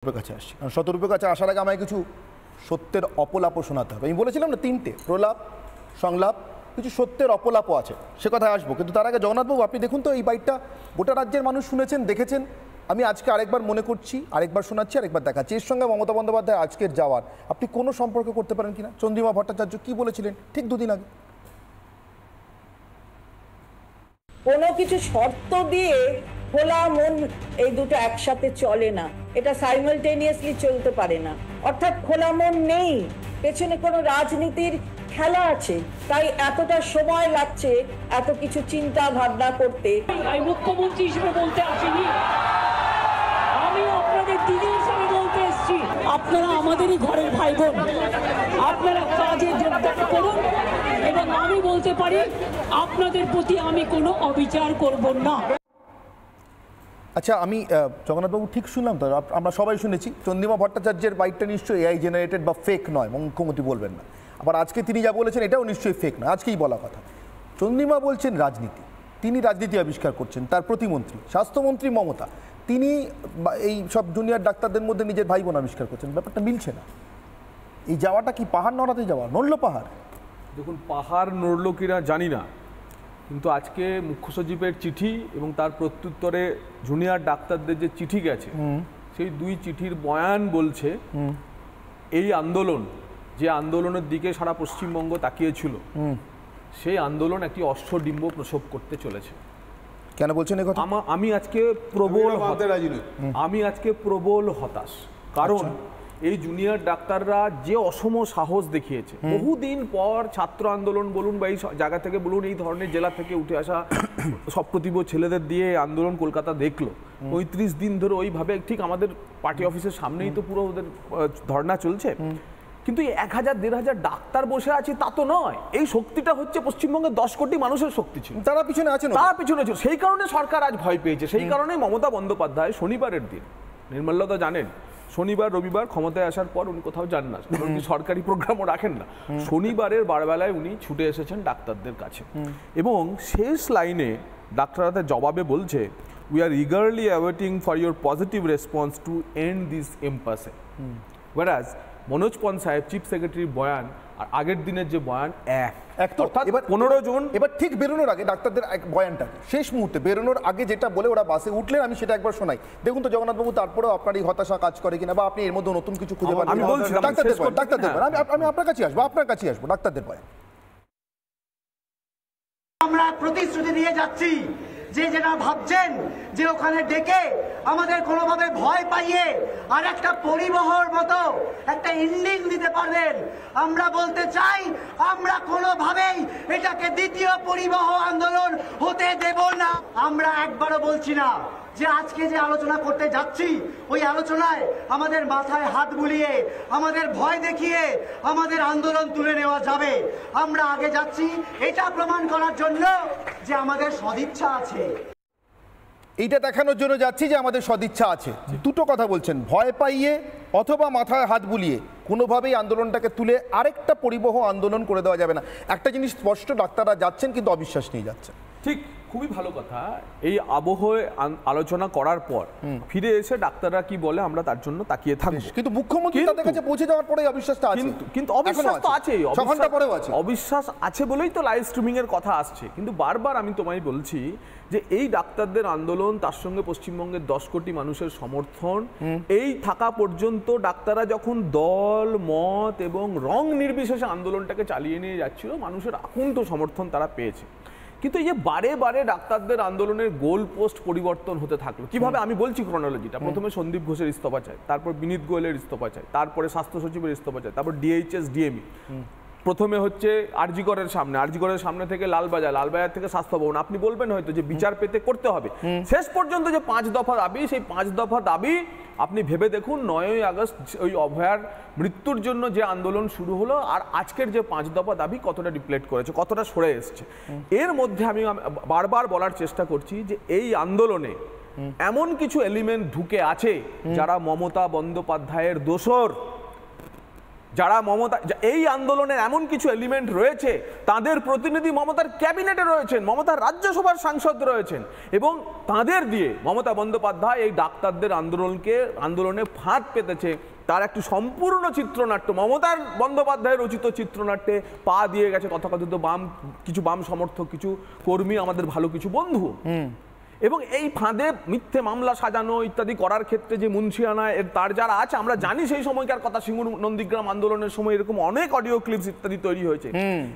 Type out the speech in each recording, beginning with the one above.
কাছে আসছি কারণ শতরূপের কাছে আসার আগে আমায় কিছু সত্যের অপলাপও শোনাতে হবে। আমি বলেছিলাম না তিনটে প্রলাপ সংলাপ, কিছু সত্যের অপলাপও আছে, সে কথায় আসবো। কিন্তু তার আগে জগন্নাথবাবু আপনি দেখুন তো এই বাইটটা গোটা রাজ্যের মানুষ শুনেছেন, দেখেছেন। আমি আজকে আরেকবার মনে করছি, আরেকবার শোনাচ্ছি, আরেকবার দেখাচ্ছি। এর সঙ্গে মমতা বন্দ্যোপাধ্যায় আজকের যাওয়ার আপনি কোনো সম্পর্ক করতে পারেন কিনা? চন্দ্রিমা ভট্টাচার্য কি বলেছিলেন ঠিক দুদিন আগে? কোনো কিছু শর্ত দিয়ে খোলা মন এই দুটো একসাথে চলে না, এটা সাইমালটেনিয়াসলি চলতে পারে না। অর্থাৎ খোলা মন নেই, পেছনে কোনো রাজনীতির খেলা আছে, তাই এতটা সময় লাগছে এত কিছু চিন্তা ভাবনা করতে। আমি মুখ্যমন্ত্রী হিসেবে বলতে আসিনি, আমি আপনাদের দিদি হিসেবে বলতে এসেছি। আপনারা আমাদেরই ঘরের ভাই বোন, আপনারা কাজে যোগদান করুন এবং আমি বলতে পারি আপনাদের প্রতি আমি কোনো অবিচার করব না। আচ্ছা, আমি জগন্নাথবাবু ঠিক শুনলাম তো? আমরা সবাই শুনেছি চন্দ্রিমা ভট্টাচার্যের বাইটটা নিশ্চয়ই এআই জেনারেটেড বা ফেক নয়, মুখ্যমন্ত্রী বলবেন না। আবার আজকে তিনি যা বলেছেন এটাও নিশ্চয়ই ফেক নয়, আজকেই বলা কথা। চন্দ্রিমা বলছেন রাজনীতি, তিনি রাজনীতি আবিষ্কার করছেন। তার প্রতিমন্ত্রী স্বাস্থ্যমন্ত্রী মমতা, তিনি এই সব জুনিয়র ডাক্তারদের মধ্যে নিজের ভাই বোন আবিষ্কার করছেন। ব্যাপারটা মিলছে না। এই যাওয়াটা কি পাহাড় নড়াতে যাওয়া? নড়ল পাহাড়? দেখুন, পাহাড় নড়ল কিনা জানি না, কিন্তু আজকে মুখ্য সচিবের চিঠি এবং তার প্রত্যুত্তরে জুনিয়র ডাক্তারদের যে চিঠি গেছে, সেই দুই চিঠির বয়ান বলছে এই আন্দোলন, যে আন্দোলনের দিকে সারা পশ্চিমবঙ্গ তাকিয়েছিল, সেই আন্দোলন একটি অশ্বডিম্ব প্রসব করতে চলেছে। কেন বলছেন এই কথা? আমি আজকে প্রবল হতাশ, কারণ এই জুনিয়র ডাক্তাররা যে অসম সাহস দেখিয়েছে, বহুদিন পর ছাত্র আন্দোলন বলুন বা এই জায়গা থেকে বলুন, এই ধরনের জেলা থেকে উঠে আসা সপ্রতিভ ছেলেদের দিয়ে আন্দোলন কলকাতা দেখলো ৩৫ দিন ধরে ওইভাবে। ঠিক আমাদের পার্টি অফিসের সামনেই তো পুরো ওদের ধর্ণা চলছে, কিন্তু ১,০০০-১,৫০০ ডাক্তার বসে আছে তা তো নয়। এই শক্তিটা হচ্ছে পশ্চিমবঙ্গের ১০ কোটি মানুষের শক্তি ছিল, তারা পিছনে আছেন, তারা পিছনে ছিল। সেই কারণে সরকার আজ ভয় পেয়েছে। সেই কারণে মমতা বন্দ্যোপাধ্যায় শনিবারের দিন, নির্মলদা জানেন শনিবার রবিবার ক্ষমতায় আসার পর উনি কোথাও যান না, উনি সরকারি প্রোগ্রামও রাখেন না। শনিবারের বারবেলায় উনি ছুটে এসেছেন ডাক্তারদের কাছে, এবং শেষ লাইনে ডাক্তাররা তার জবাবে বলছে, we are eagerly awaiting for your positive response to end this impasse. ওয়ারাজ মনোজ পন সাহেব চিফ সেক্রেটারির বয়ান আর আগের দিনের যে বয়ান অর্থাৎ এবার 15 জুন, এবার ঠিক বেরোনোর আগে ডাক্তারদের বয়ানটা শেষ মুহূর্তে বেরোনোর আগে যেটা বলে ওরা বাসে উঠলেন, আমি সেটা একবার শোনাই। দেখুন তো জগন্নাথবাবু, তারপরেও আপনার এই হতাশা কাজ করে কিনা, বা আপনি এর মধ্যে নতুন কিছু খুঁজে পান? আমি বলছি ডাক্তারদের বয়ান, আমি আপনার কাছে আসবো, ডাক্তারদের বয়ান। আমরা প্রতিশ্রুতি দিয়ে যাচ্ছি যে যেটা ভাবছেন যে ওখানে ডেকে আমাদের কোনোভাবে ভয় পাইয়ে আর একটা পরিবহর মতো একটা ইন্ডিং দিতে পারবেন, আমরা বলতে চাই আমরা কোনোভাবেই এটাকে দ্বিতীয় পরিবহ আন্দোলন হতে দেব না। আমরা একবারও বলছি না যে আজকে যে আলোচনা করতে যাচ্ছি ওই আলোচনায় আমাদের মাথায় হাত বুলিয়ে, আমাদের ভয় দেখিয়ে আমাদের আন্দোলন তুলে নেওয়া যাবে। আমরা আগে যাচ্ছি এটা প্রমাণ করার জন্য যে আমাদের সদিচ্ছা আছে, এইটা দেখানোর জন্য যাচ্ছি যে আমাদের সদিচ্ছা আছে। দুটো কথা বলছেন, ভয় পাইয়ে অথবা মাথায় হাত বুলিয়ে কোনোভাবেই আন্দোলনটাকে তুলে আরেকটা পরিবহ আন্দোলন করে দেওয়া যাবে না। একটা জিনিস স্পষ্ট, ডাক্তাররা যাচ্ছেন কিন্তু অবিশ্বাস নিয়ে যাচ্ছেন। ঠিক, খুবই ভালো কথা। এই আবহে আলোচনা করার পর ফিরে এসে ডাক্তাররা কি বলে আমরা তার জন্য তাকিয়ে থাকবো। কিন্তু মুখ্যমন্ত্রী তাদের কাছে পৌঁছে যাওয়ার পরে অবিশ্বাসটা আছে, কিন্তু অবিশ্বাস তো আছেই, অবিশ্বাস আছে বলেই তো লাইভ স্ট্রিমিং এর কথা আসছে। কিন্তু বারবার আমি তোমায় বলছি যে এই ডাক্তারদের আন্দোলন, তার সঙ্গে পশ্চিমবঙ্গের 10 কোটি মানুষের সমর্থন, এই থাকা পর্যন্ত ডাক্তাররা যখন দল মত এবং রং নির্বিশেষে আন্দোলনটাকে চালিয়ে নিয়ে যাচ্ছিল, মানুষের আকুণ্ঠ সমর্থন তারা পেয়েছে। কিন্তু এই যে বারে বারে ডাক্তারদের আন্দোলনের গোল পোস্ট পরিবর্তন হতে থাকলো কিভাবে, আমি বলছি ক্রোনোলজিটা। প্রথমে সন্দীপ ঘোষের ইস্তফা চাই, তারপর বিনীত গোয়েলের ইস্তফা চাই, তারপরে স্বাস্থ্য সচিবের ইস্তফা চাই, তারপর ডিএইচএস ডিএমই, প্রথমে হচ্ছে আরজিকরের সামনে থেকে লালবাজার থেকে স্বাস্থ্য ভবন। আপনি বলবেন হয়তো যে বিচার পেতে করতে হবে, শেষ পর্যন্ত যে 5 দফা দাবি, সেই 5 দফা দাবি আপনি ভেবে দেখুন 9ই আগস্ট ওই অভয়ার মৃত্যুর জন্য যে আন্দোলন শুরু হলো আর আজকের যে 5 দফা দাবি কতটা ডিপ্লেট করেছে, কতটা সরে এসছে। এর মধ্যে আমি বারবার বলার চেষ্টা করছি যে এই আন্দোলনে এমন কিছু এলিমেন্ট ঢুকে আছে যারা মমতা বন্দ্যোপাধ্যায়ের দোসর, যারা মমতা, এই আন্দোলনের এমন কিছু এলিমেন্ট রয়েছে, তাদের প্রতিনিধি মমতার ক্যাবিনেটে রয়েছেন, মমতার রাজ্যসভার সাংসদ রয়েছেন, এবং তাদের দিয়ে মমতা বন্দ্যোপাধ্যায় এই ডাক্তারদের আন্দোলনে ফাঁদ পেতেছে। তার একটি সম্পূর্ণ চিত্রনাট্য, মমতার বন্দ্যোপাধ্যায়ের রচিত চিত্রনাট্যে পা দিয়ে গেছে তথাকথিত কিছু বাম সমর্থক, কিছু কর্মী, আমাদের ভালো কিছু বন্ধু। এবং এই ফাঁদে মিথ্যে মামলা সাজানো ইত্যাদি করার ক্ষেত্রে যে মুন্সিয়ানা তার যারা আছে, আমরা জানি সেই সময়কার কথা, সিঙ্গুর নন্দীগ্রাম আন্দোলনের সময় এরকম অনেক অডিও ক্লিপস ইত্যাদি তৈরি হয়েছে।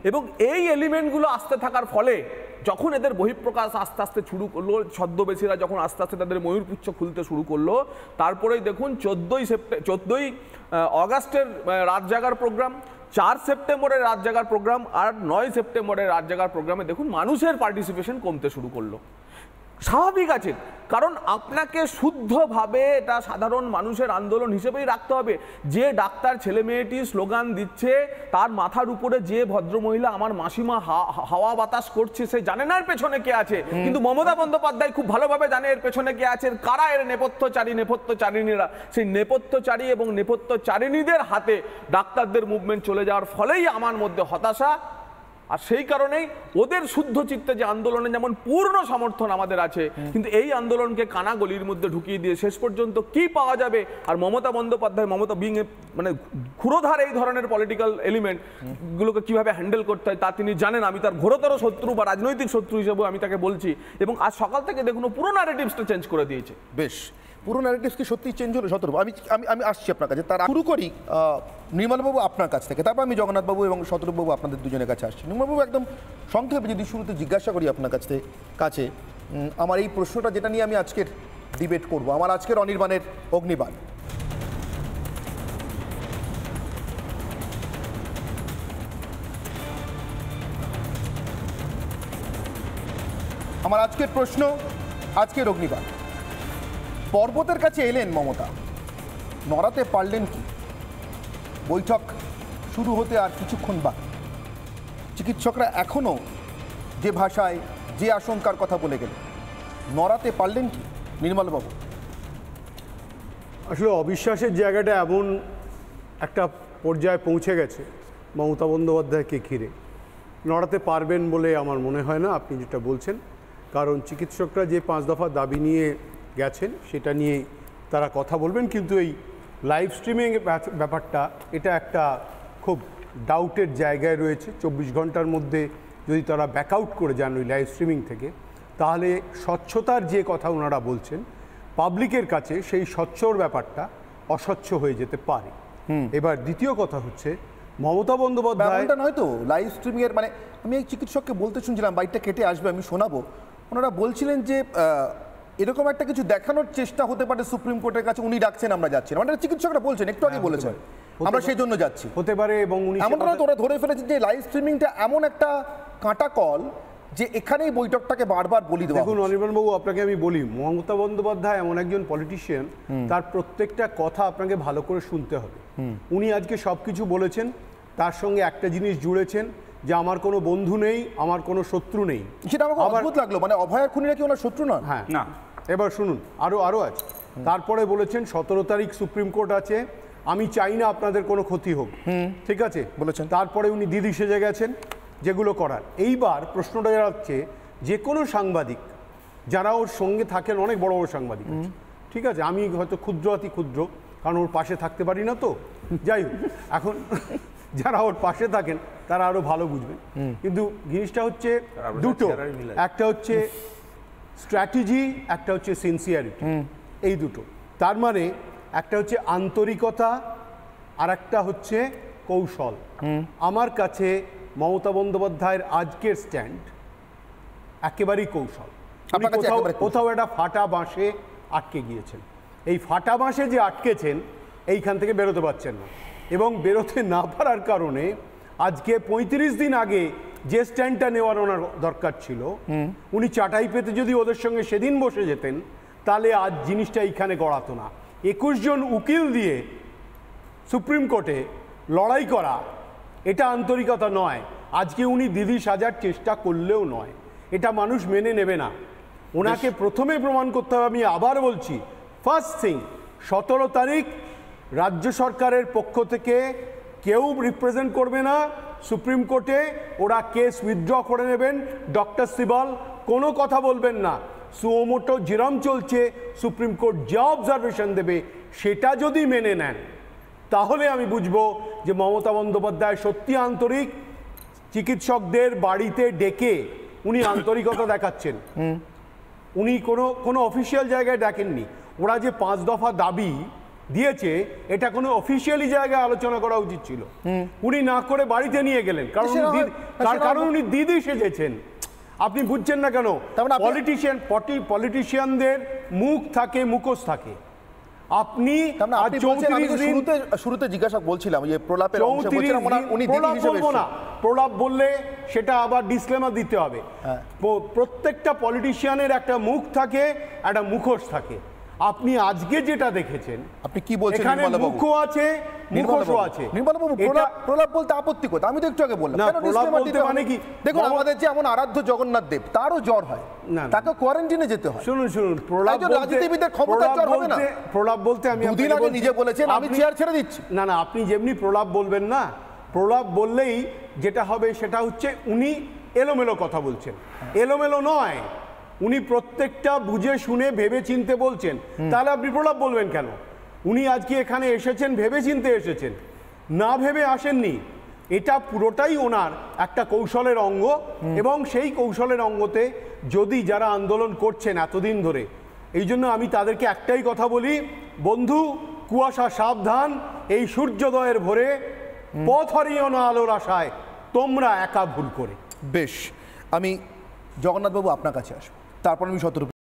এবং এই এলিমেন্টগুলো আসতে থাকার ফলে যখন এদের বহিঃপ্রকাশ আস্তে আস্তে শুরু করলো, ছদ্মবেশীরা যখন আস্তে আস্তে তাদের ময়ূরপুচ্ছ খুলতে শুরু করলো, তারপরেই দেখুন 14ই অগাস্টের রাত জাগার প্রোগ্রাম, 4 সেপ্টেম্বরের রাত জাগার প্রোগ্রাম, আর 9 সেপ্টেম্বরের রাত জাগার প্রোগ্রামে দেখুন মানুষের পার্টিসিপেশন কমতে শুরু করলো। স্বাভাবিক আছে, কারণ আপনাকে শুদ্ধভাবে এটা সাধারণ মানুষের আন্দোলন হিসেবেই রাখতে হবে। যে ডাক্তার ছেলে মেয়েটি স্লোগান দিচ্ছে, তার মাথার উপরে যে ভদ্রমহিলা আমার মাসিমা হাওয়া বাতাস করছে, সে জানে না এর পেছনে কে আছে, কিন্তু মমতা বন্দ্যোপাধ্যায় খুব ভালোভাবে জানে এর পেছনে কে আছে, কারা এর নেপথ্যচারিণীরা। সেই নেপথ্যচারী এবং নেপথ্যচারিণীদের হাতে ডাক্তারদের মুভমেন্ট চলে যাওয়ার ফলেই আমার মধ্যে হতাশা। আর সেই কারণেই ওদের শুদ্ধ চিত্তে যে আন্দোলনে যেমন পূর্ণ সমর্থন আমাদের আছে, কিন্তু এই আন্দোলনকে কানা গলির মধ্যে ঢুকিয়ে দিয়ে শেষ পর্যন্ত কি পাওয়া যাবে, আর মমতা বন্দ্যোপাধ্যায়, মমতা বিং মানে ক্ষুরোধার এই ধরনের পলিটিক্যাল এলিমেন্ট গুলোকে কিভাবে হ্যান্ডেল করতে হয় তা তিনি জানেন। আমি তার ঘোরতর শত্রু বা রাজনৈতিক শত্রু হিসেবেও আমি তাকে বলছি, এবং আজ সকাল থেকে দেখুন পুরো ন্যারেটিভসটা চেঞ্জ করে দিয়েছে। বেশ, পুরো ন্যারেটিভস কি সত্যি চেঞ্জ হলো শতরূপ? আমি আসছি আপনার কাছে। তার শুরু করি নির্মলবাবু আপনার কাছ থেকে, তারপর আমি জগন্নাথবাবু এবং শতরূপবাবু আপনাদের দুজনের কাছে আসছি। নির্মলবাবু, একদম সংক্ষেপে যদি শুরুতে জিজ্ঞাসা করি আপনার কাছে আমার এই প্রশ্নটা, যেটা নিয়ে আমি আজকের ডিবেট করব, আমার আজকের অনির্বাণের অগ্নিবাণ। আমার আজকের প্রশ্ন, আজকের অগ্নিবাণ, পর্বতের কাছে এলেন মমতা, নড়াতে পারলেন কি? বৈঠক শুরু হতে আর কিছুক্ষণ বাকি। চিকিৎসকরা এখনও যে ভাষায়, যে আশঙ্কার কথা বলে গেলেন, নড়াতে পারলেন কি নির্মলবাবু? আসলে অবিশ্বাসের জায়গাটা এমন একটা পর্যায়ে পৌঁছে গেছে মমতা বন্দ্যোপাধ্যায়কে ঘিরে, নড়াতে পারবেন বলে আমার মনে হয় না আপনি যেটা বলছেন। কারণ চিকিৎসকরা যে 5 দফা দাবি নিয়ে গেছেন সেটা নিয়ে তারা কথা বলবেন, কিন্তু এই লাইভ স্ট্রিমিং ব্যাপারটা, এটা একটা খুব ডাউটের জায়গায় রয়েছে। 24 ঘন্টার মধ্যে যদি তারা ব্যাকআউট করে যান ওই লাইভ স্ট্রিমিং থেকে, তাহলে স্বচ্ছতার যে কথা ওনারা বলছেন পাবলিকের কাছে, সেই স্বচ্ছর ব্যাপারটা অস্বচ্ছ হয়ে যেতে পারে। এবার দ্বিতীয় কথা হচ্ছে মমতা বন্দ্যোপাধ্যায় নয়তো লাইভ স্ট্রিমিং এর, মানে আমি এই চিকিৎসককে বলতে শুনছিলাম, বাইকটা কেটে আসবে আমি শোনাবো, ওনারা বলছিলেন যে এরকম একটা কিছু দেখানোর চেষ্টা হতে পারে সুপ্রিম কোর্টের কাছে, উনি ডাকছেন আমরা যাচ্ছি না, মানে চিকিৎসকরা বলছেন, একটু আগে বলেছেন আমরা সেই জন্য যাচ্ছি, হতে পারে। এবং উনি এমনটা তোরা ধরে ফেলেছেন যে লাইভ স্ট্রিমিংটা এমন একটা কাঁটা কল যে এখানেই বৈঠকটাকে বারবার বলি দেওয়া। দেখুন অনির্বাণবাবু, আপনাকে আমি বলি, মমতা বন্দ্যোপাধ্যায় এমন একজন পলিটিশিয়ান, তার প্রত্যেকটা কথা আপনাকে ভালো করে শুনতে হবে। উনি আজকে সব কিছু বলেছেন, তার সঙ্গে একটা জিনিস জুড়েছেন যে আমার কোনো বন্ধু নেই, আমার কোনো শত্রু নেই। সেটা আমার অদ্ভুত লাগলো, মানে অভয়ার খুনিরা কি ওনার শত্রু নন? হ্যাঁ, না। এবার শুনুন, আরও আছে। তারপরে বলেছেন 17 তারিখ সুপ্রিম কোর্ট আছে, আমি চাই না আপনাদের কোনো ক্ষতি হোক, ঠিক আছে বলেছেন। তারপরে উনি দিদি সেজে গেছেন যেগুলো করার। এইবার প্রশ্নটা যাচ্ছে, যে কোনো সাংবাদিক যারা ওর সঙ্গে থাকেন, অনেক বড় বড় সাংবাদিক আছে, ঠিক আছে, আমি হয়তো ক্ষুদ্র অতি ক্ষুদ্র, কারণ ওর পাশে থাকতে পারি না, তো যাই হোক, এখন যারা ওর পাশে থাকেন তারা আরও ভালো বুঝবেন। কিন্তু জিনিসটা হচ্ছে দুটো, একটা হচ্ছে স্ট্র্যাটেজি, একটা হচ্ছে সিনসিয়ারিটি, এই দুটো। তার মানে একটা হচ্ছে আন্তরিকতা আর একটা হচ্ছে কৌশল। আমার কাছে মমতা বন্দ্যোপাধ্যায়ের আজকের স্ট্যান্ড একেবারেই কৌশল। কোথাও একটা ফাটা বাঁশে আটকে গিয়েছেন, এই ফাটা বাঁশে যে আটকেছেন এইখান থেকে বেরোতে পারছেন না, এবং বেরোতে না পারার কারণে আজকে 35 দিন আগে যে স্ট্যান্ডটা নেওয়ার ওনার দরকার ছিল, উনি চাটাই পেতে যদি ওদের সঙ্গে সেদিন বসে যেতেন, তাহলে আজ জিনিসটা এইখানে গড়াতো না। 21 জন উকিল দিয়ে সুপ্রিম কোর্টে লড়াই করা, এটা আন্তরিকতা নয়। আজকে উনি দিদি সাজার চেষ্টা করলেও নয়, এটা মানুষ মেনে নেবে না। ওনাকে প্রথমে প্রমাণ করতে হবে, আমি আবার বলছি, ফার্স্ট থিং 17 তারিখ রাজ্য সরকারের পক্ষ থেকে কেউ রিপ্রেজেন্ট করবে না সুপ্রিম কোর্টে, ওরা কেস উইথড্র করে নেবেন। ডক্টর সিবাল কোনো কথা বলবেন না, সুমোটো যেরম চলছে সুপ্রিম কোর্ট যা অবজারভেশন দেবে সেটা যদি মেনে নেন তাহলে আমি বুঝবো যে মমতা বন্দ্যোপাধ্যায় সত্যি আন্তরিক। চিকিৎসকদের বাড়িতে ডেকে উনি আন্তরিকতা দেখাচ্ছেন। উনি কোনো অফিসিয়াল জায়গায় ডাকেননি। ওরা যে 5 দফা দাবি দিয়েছে এটা কোনো অফিসিয়ালি জায়গায় আলোচনা করা উচিত ছিল, উনি না করে বাড়িতে নিয়ে গেলেন। কারণ উনি দিদি সেজেছেন। আপনি বুঝছেন না কেন? পলিটিশিয়ানদের মুখ থাকে, মুখোশ থাকে। আপনি শুরুতে জিজ্ঞাসা বলছিলাম যে প্রলাপের প্রলাপ বললে সেটা আবার ডিসক্লেমার দিতে হবে। প্রত্যেকটা পলিটিশিয়ানের একটা মুখ থাকে, একটা মুখোশ থাকে। আপনি আজকে যেটা দেখেছেন, আপনি কি বলছেন? এখানে মুখও আছে, মুখোশও আছে। নির্মলবাবু, প্রলাপ বলতে আপত্তি কোথায়? আমি তো একটু আগে বললাম মানে কি, দেখুন আমাদের যে এমন আরাধ্য জগন্নাথ দেব, তারও জ্বর হয়, তাকে কোয়ারেন্টাইনে যেতে হয়। শুনুন, রাজনীতিবিদের ক্ষমতার জ্বর হবে না। প্রলাপ বলতে আমি দুদিন আগে নিজে বলেছেন আমি চেয়ার ছেড়ে দিচ্ছি। না, আপনি যেমনি প্রলাপ বলবেন না, প্রলাপ বললেই যেটা হবে সেটা হচ্ছে উনি এলোমেলো কথা বলছেন। এলোমেলো নয়, উনি প্রত্যেকটা বুঝে শুনে ভেবে চিনতে বলছেন। তাহলে আপনি প্রলাপ বলবেন কেন? উনি আজকে এখানে এসেছেন ভেবে চিনতে এসেছেন, না ভেবে আসেননি। এটা পুরোটাই ওনার একটা কৌশলের অঙ্গ, এবং সেই কৌশলের অঙ্গতে যদি যারা আন্দোলন করছেন এতদিন ধরে, এই জন্য আমি তাদেরকে একটাই কথা বলি, বন্ধু কুয়াশা সাবধান, এই সূর্যোদয়ের ভোরে পথ হারিও না আলোর আশায়, তোমরা একা ভুল করে। বেশ, আমি জগন্নাথবাবু আপনার কাছে আসবো, তারপর আমি শতরূপ